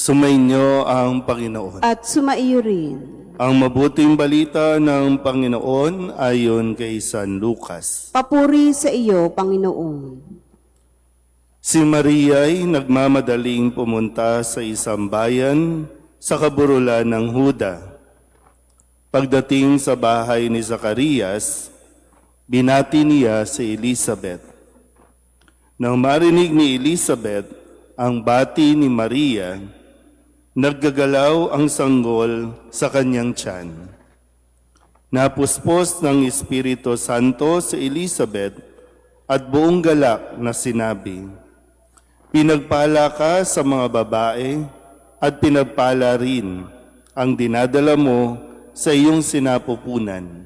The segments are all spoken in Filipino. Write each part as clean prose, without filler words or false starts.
Sumainyo ang Panginoon. At sumaiyo rin. Ang mabuting balita ng Panginoon ayon kay San Lucas. Papuri sa iyo, Panginoon. Si Maria ay nagmamadaling pumunta sa isang bayan sa kaburulan ng Huda. Pagdating sa bahay ni Zacarias, binati niya si Elizabeth. Nang marinig ni Elizabeth ang bati ni Maria, naggagalaw ang sanggol sa kanyang tiyan. Napuspos ng Espiritu Santo si Elizabeth at buong galak na sinabi, "Pinagpala ka sa mga babae at pinagpala rin ang dinadala mo sa iyong sinapupunan.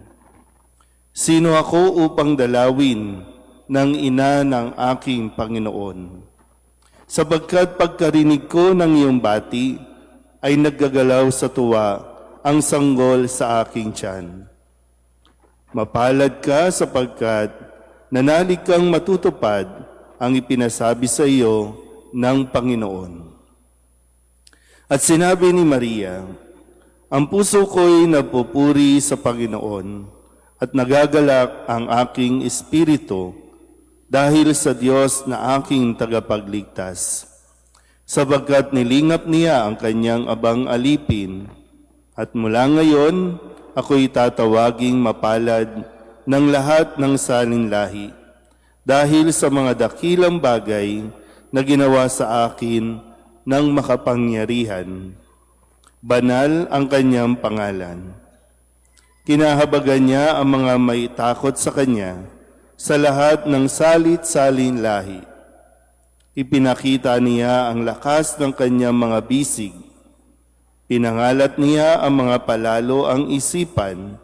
Sino ako upang dalawin ng ina ng aking Panginoon? Sapagkat pagkarinig ko ng iyong bati, ay naggagalaw sa tuwa ang sanggol sa aking tiyan. Mapalad ka sapagkat nanalig kang matutupad ang ipinasabi sa iyo ng Panginoon." At sinabi ni Maria, "Ang puso ko'y nagpupuri sa Panginoon at nagagalak ang aking espiritu dahil sa Diyos na aking tagapagligtas. Sapagkat nilingap niya ang kanyang abang alipin, at mula ngayon ako'y tatawaging mapalad ng lahat ng salinlahi, dahil sa mga dakilang bagay na ginawa sa akin ng makapangyarihan. Banal ang kanyang pangalan. Kinahabagan niya ang mga may takot sa kanya sa lahat ng salit-salin lahi. Ipinakita niya ang lakas ng kanyang mga bisig. Pinangalat niya ang mga palalo ang isipan.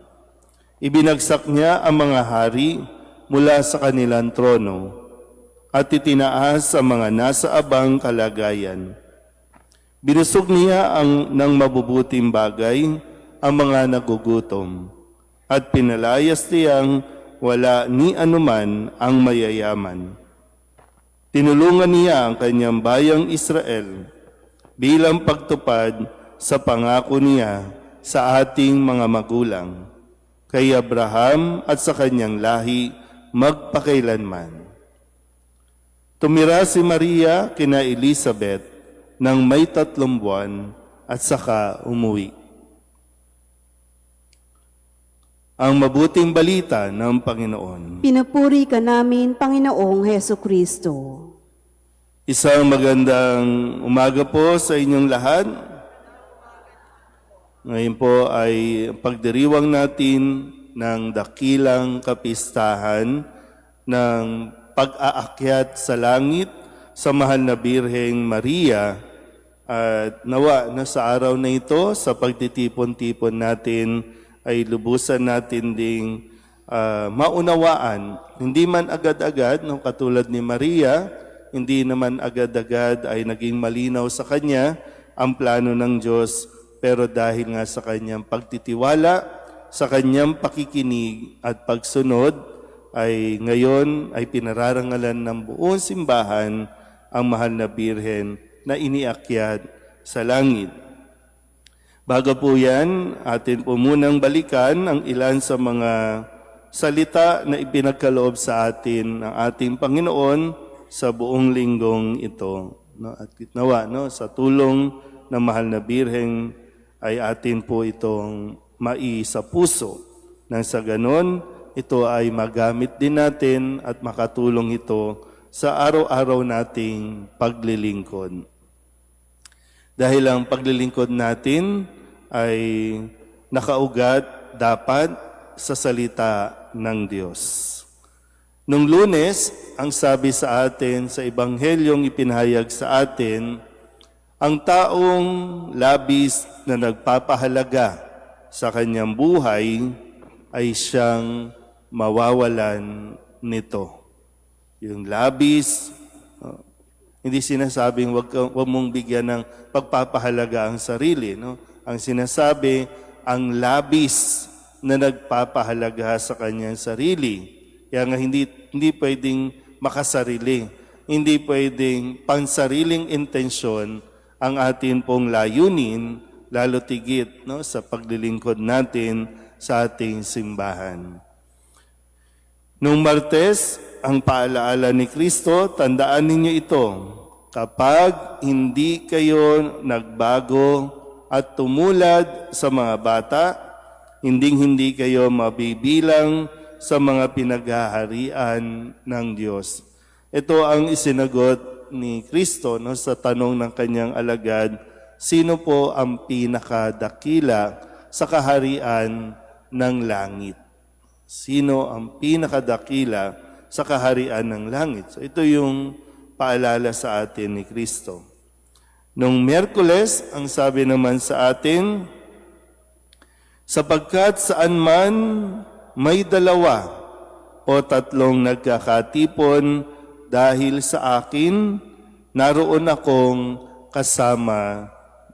Ibinagsak niya ang mga hari mula sa kanilang trono at itinaas ang mga nasa abang kalagayan. Binusog niya ng mabubuting bagay ang mga nagugutom at pinalayas niyang wala ni anuman ang mayayaman. Tinulungan niya ang kanyang bayang Israel bilang pagtupad sa pangako niya sa ating mga magulang, kay Abraham at sa kanyang lahi magpakailanman." Tumira si Maria kina Elizabeth ng may 3 buwan at saka umuwi. Ang mabuting balita ng Panginoon. Pinupuri ka namin, Panginoong Hesukristo. Isang magandang umaga po sa inyong lahat. Ngayon po ay pagdiriwang natin ng dakilang kapistahan ng pag-aakyat sa langit sa mahal na Birheng Maria. At nawa na sa araw na ito, sa pagtitipon-tipon natin, ay lubusan natin ding maunawaan. Hindi man agad-agad, no, katulad ni Maria, hindi naman agad-agad ay naging malinaw sa kanya ang plano ng Diyos, pero dahil nga sa kanyang pagtitiwala, sa kanyang pakikinig at pagsunod, ay ngayon ay pinararangalan ng buong simbahan ang mahal na Birhen na iniakyat sa langit. Bago po yan, atin po munang balikan ang ilan sa mga salita na ipinagkaloob sa atin ng ating Panginoon sa buong linggong ito. No? At nawa, no, sa tulong ng mahal na Birheng ay atin po itong sa puso. Nang sa ganon, ito ay magamit din natin at makatulong ito sa araw-araw nating paglilingkod. Dahil ang paglilingkod natin ay nakaugat dapat sa salita ng Diyos. Nung Lunes, ang sabi sa atin sa Ebanghelyong ipinahayag sa atin, ang taong labis na nagpapahalaga sa kanyang buhay ay siyang mawawalan nito. Yung labis, hindi sinasabing wag mong bigyan ng pagpapahalaga ang sarili, no? Ang sinasabi, ang labis na nagpapahalaga sa kanyang sarili. Kaya nga hindi pwedeng makasarili. Hindi pwedeng pansariling intensyon ang atin pong layunin, lalo tigit no, sa paglilingkod natin sa ating simbahan. Nung Martes, ang paalaala ni Kristo, tandaan ninyo ito, kapag hindi kayo nagbago at tumulad sa mga bata, hindi kayo mabibilang sa mga pinaghaharian ng Diyos. Ito ang isinagot ni Kristo no, sa tanong ng kanyang alagad, sino po ang pinakadakila sa kaharian ng langit? Sino ang pinakadakila sa kaharian ng langit? So ito yung paalala sa atin ni Kristo. Nung Miyerkules, ang sabi naman sa atin, sapagkat saan man may dalawa o tatlong nagkakatipon dahil sa akin, naroon akong kasama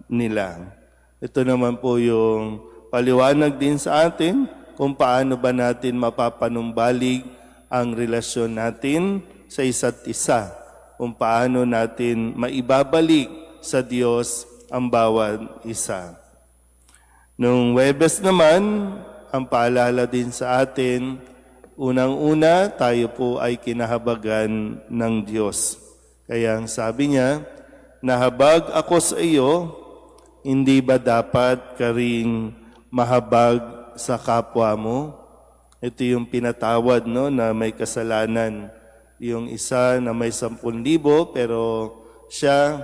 nila. Ito naman po yung paliwanag din sa atin kung paano ba natin mapapanumbalik ang relasyon natin sa isa't isa, kung paano natin maibabalik sa Diyos ang bawat isa. Nung Huwebes naman, ang paalala din sa atin, unang-una, tayo po ay kinahabagan ng Diyos. Kaya ang sabi niya, nahabag ako sa iyo, hindi ba dapat ka ring mahabag sa kapwa mo? Ito yung pinatawad no, na may kasalanan. Yung isa na may 10,000 pero siya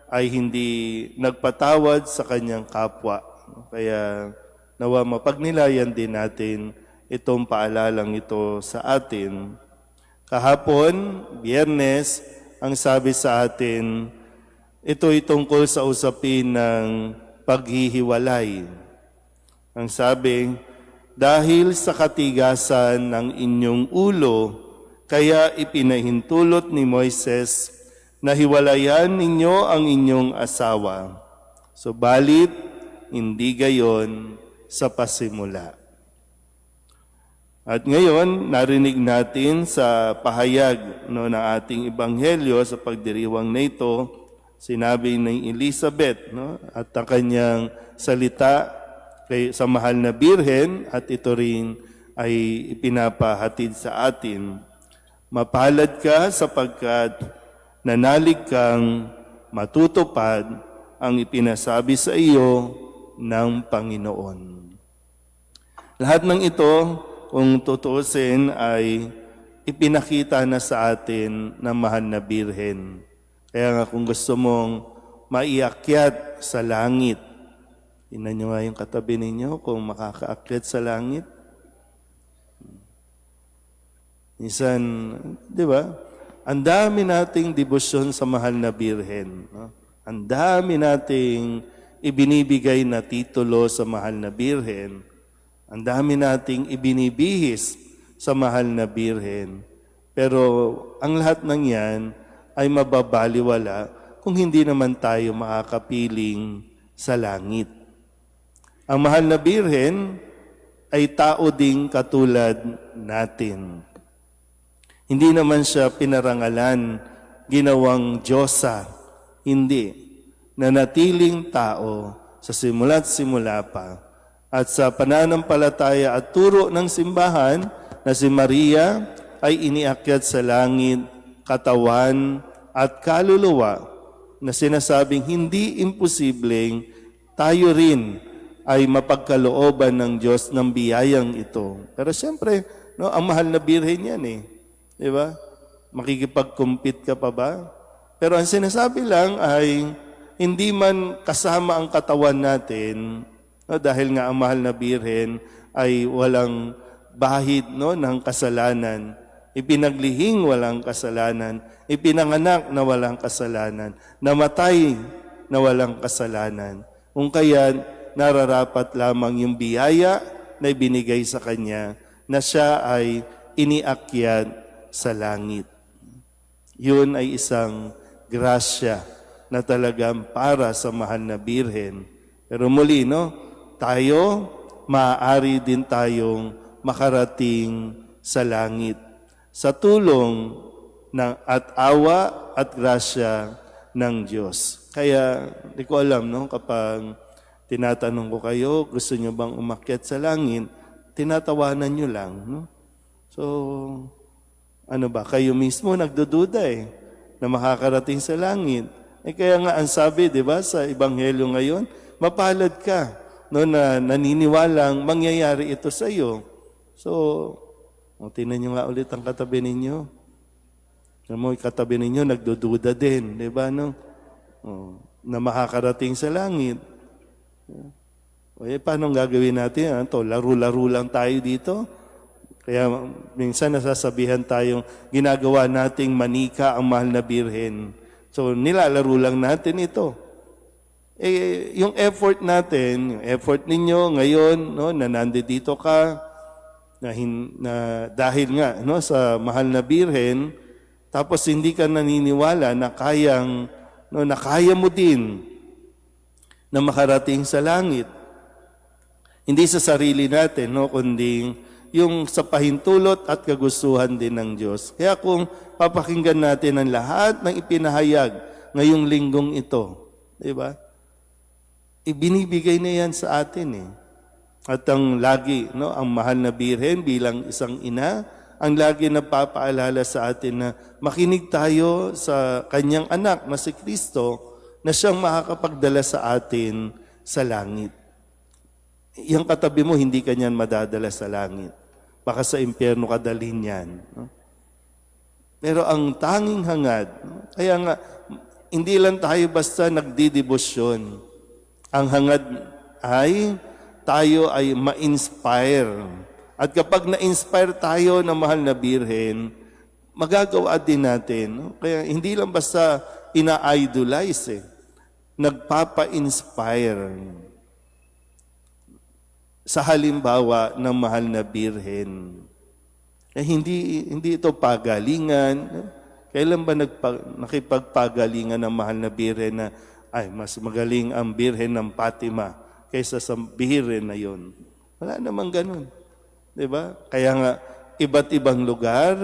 ay hindi nagpatawad sa kanyang kapwa. Kaya nawa mapagnilayan din natin itong paalalang ito sa atin. Kahapon, Biyernes, ang sabi sa atin, ito'y tungkol sa usapin ng paghihiwalay. Ang sabi, dahil sa katigasan ng inyong ulo, kaya ipinahintulot ni Moises na hiwalayan ninyo ang inyong asawa. Subalit, hindi gayon sa pasimula. At ngayon, narinig natin sa pahayag no, ng ating ebanghelyo sa pagdiriwang na ito, sinabi ni Elizabeth no, at ang kanyang salita sa mahal na birhen at ito rin ay ipinapahatid sa atin. Mapalad ka sapagkat nanalig kang matutupad ang ipinasabi sa iyo ng Panginoon. Lahat ng ito, kung tutuusin, ay ipinakita na sa atin ng mahal na birhen. Kaya nga kung gusto mong maiakyat sa langit, tingnan nyo nga yung katabi ninyo kung makakaakyat sa langit. Minsan, di ba? Ang dami nating debosyon sa mahal na birhen. No? Ang dami nating ibinibigay na titulo sa mahal na birhen. Ang dami nating ibinibihis sa mahal na birhen. Pero ang lahat ng yan ay mababaliwala kung hindi naman tayo makakapiling sa langit. Ang mahal na birhen ay tao ding katulad natin. Hindi naman siya pinarangalan, ginawang Diyosa. Hindi. Nanatiling tao sa simula't simula pa. At sa pananampalataya at turo ng simbahan na si Maria ay iniakyat sa langit, katawan at kaluluwa na sinasabing hindi imposibleng tayo rin ay mapagkalooban ng Diyos ng biyayang ito. Pero siyempre, no, ang mahal na birhen yan eh. Di ba? Makikipag-compete ka pa ba? Pero ang sinasabi lang ay hindi man kasama ang katawan natin, no, dahil nga ang mahal na birhen ay walang bahid no, ng kasalanan. Ipinaglihing walang kasalanan. Ipinanganak na walang kasalanan. Namatay na walang kasalanan. Kung kaya nararapat lamang yung biyaya na ibinigay sa kanya na siya ay iniakyat sa langit. Yun ay isang grasya na talagang para sa mahal na birhen. Pero muli, no, tayo, maaari din tayong makarating sa langit sa tulong ng at awa at grasya ng Diyos. Kaya, di ko alam, no, kapag tinatanong ko kayo, gusto nyo bang umakyat sa langit, tinatawanan nyo lang. No? So, ano ba, kayo mismo nagdududa na makakarating sa langit. Kaya nga ang sabi, di ba, sa Ebanghelyo ngayon, mapalad ka no, na naniniwalang mangyayari ito sa iyo. So, tingnan nyo nga ulit ang katabi ninyo. Alam mo, katabi ninyo, nagdududa din, di ba, no? Na makakarating sa langit. Paano gagawin natin? Laro-laro lang tayo dito? Kaya minsan nasasabihan tayong ginagawa nating manika ang mahal na birhen. So nilalaro lang natin ito. Yung effort natin, yung effort ninyo ngayon, no, na nandito ka, na dahil nga no, sa mahal na birhen, tapos hindi ka naniniwala na na kaya mo din na makarating sa langit. Hindi sa sarili natin, no, kundi yung sa pahintulot at kagustuhan din ng Diyos. Kaya kung papakinggan natin ang lahat ng ipinahayag ngayong linggong ito, di ba? Ibinibigay na yan sa atin At ang lagi, no, ang mahal na birhen bilang isang ina, ang lagi na papaalala sa atin na makinig tayo sa kanyang anak na si Kristo na siyang makakapagdala sa atin sa langit. Yung katabi mo, hindi ka niyan madadala sa langit. Baka sa impyerno ka dalhin yan. No? Pero ang tanging hangad, kaya nga, hindi lang tayo basta nagdidebosyon. Ang hangad ay, tayo ay ma-inspire. At kapag na-inspire tayo ng mahal na birhen, magagawa din natin. No? Kaya hindi lang basta ina-idolize nagpapa-inspire sa halimbawa ng mahal na birhen. Hindi ito pagalingan. Kailan ba nakipagpagalingan ng mahal na birhen na mas magaling ang birhen ng Fatima kaysa sa birhen na yon? Wala namang ganun. Diba? Kaya nga, iba't ibang lugar,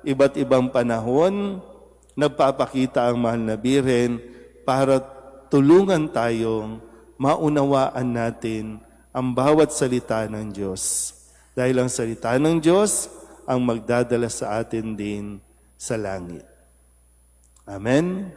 iba't ibang panahon, nagpapakita ang mahal na birhen para tulungan tayong maunawaan natin ang bawat salita ng Diyos. Dahil ang salita ng Diyos ang magdadala sa atin din sa langit. Amen?